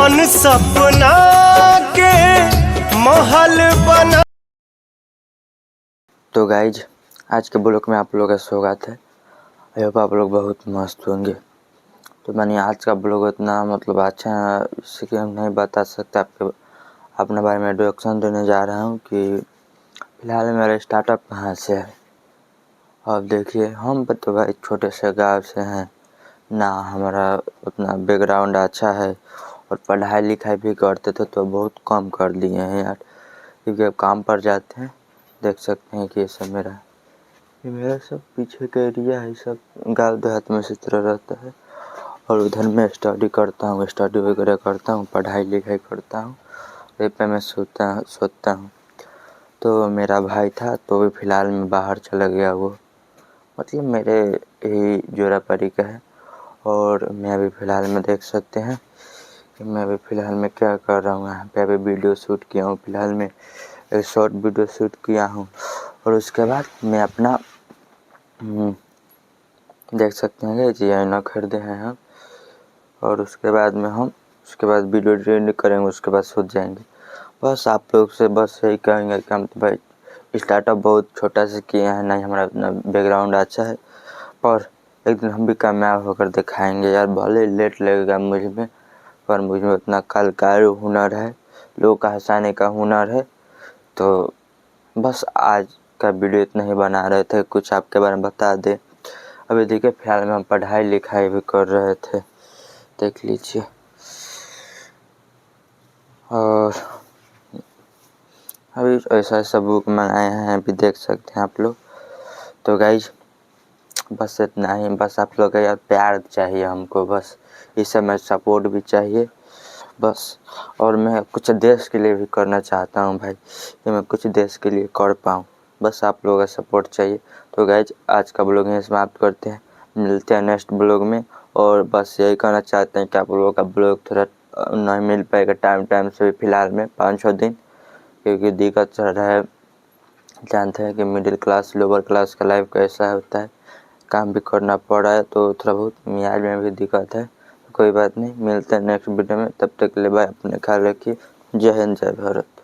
कौन सपना के महल बना। तो गाइज आज के ब्लॉग में आप लोगों का स्वागत है। आई होप आप लोग बहुत मस्त होंगे। तो मैंने आज का ब्लॉग इतना अच्छा है इससे कि हम नहीं बता सकते आपके अपने बारे में इंट्रोडक्शन देने जा रहा हूँ कि फ़िलहाल मेरा स्टार्टअप कहाँ से है। अब देखिए हम तो भाई छोटे से गांव से हैं ना, हमारा उतना बैकग्राउंड अच्छा है और पढ़ाई लिखाई भी करते थे तो बहुत कम कर लिए हैं यार, क्योंकि अब काम पर जाते हैं। देख सकते हैं कि ये सब मेरा सब पीछे का एरिया है, सब गाँव देहात में इसी तरह रहता है। और उधर मैं स्टडी करता हूँ, स्टडी वगैरह करता हूँ, पढ़ाई लिखाई करता हूँ, वहीं पे मैं सोता हूँ। तो मेरा भाई था तो भी फ़िलहाल में बाहर चला गया, वो मेरे ही जोरापरी का है। और मैं अभी फ़िलहाल में देख सकते हैं कि मैं अभी फ़िलहाल में क्या कर रहा हूँ। यहाँ पे अभी वीडियो शूट किया हूँ, फ़िलहाल में एक शॉर्ट वीडियो शूट किया हूँ। और उसके बाद मैं अपना देख सकते हैं जी आईना खरीदे हैं हम। और उसके बाद वीडियो एडिट करेंगे, उसके बाद सूत जाएंगे। बस आप लोग से बस यही कहेंगे कि हम तो भाई स्टार्टअप बहुत छोटा से किए हैं, नहीं हमारा अपना बैकग्राउंड अच्छा है, पर एक दिन हम भी कामयाब होकर दिखाएंगे यार। भले लेट लगेगा मुझ में, पर मुझ में उतना कलाकारी हुनर है, लोगों का हंसाने का हुनर है। तो बस आज का वीडियो इतना ही बना रहे थे, कुछ आपके बारे में बता दे। अभी देखिए फ़िलहाल में हम पढ़ाई लिखाई भी कर रहे थे, देख लीजिए। और अभी ऐसा बुक मंगाए हैं, अभी देख सकते हैं आप लोग। तो गाइज बस इतना ही, बस आप लोग का यार प्यार चाहिए हमको, बस इस समय सपोर्ट भी चाहिए बस। और मैं कुछ देश के लिए भी करना चाहता हूँ भाई, कि मैं कुछ देश के लिए कर पाऊँ, बस आप लोगों का सपोर्ट चाहिए। तो गाइज आज का ब्लॉग यहीं समाप्त करते हैं, मिलते हैं नेक्स्ट ब्लॉग में। और बस यही कहना चाहते हैं कि आप लोगों का ब्लॉग थोड़ा नहीं मिल पाएगा टाइम से भी फ़िलहाल में 5-6 दिन, क्योंकि दिक्कत चल रहा है। जानते हैं कि मिडिल क्लास लोअर क्लास का लाइफ कैसा होता है, काम भी करना पड़ रहा है, तो थोड़ा बहुत मियाज में भी दिक्कत है। कोई बात नहीं, मिलते हैं नेक्स्ट वीडियो में, तब तक के लिए बाय, अपने ख्याल रखिए। जय हिंद जय भारत।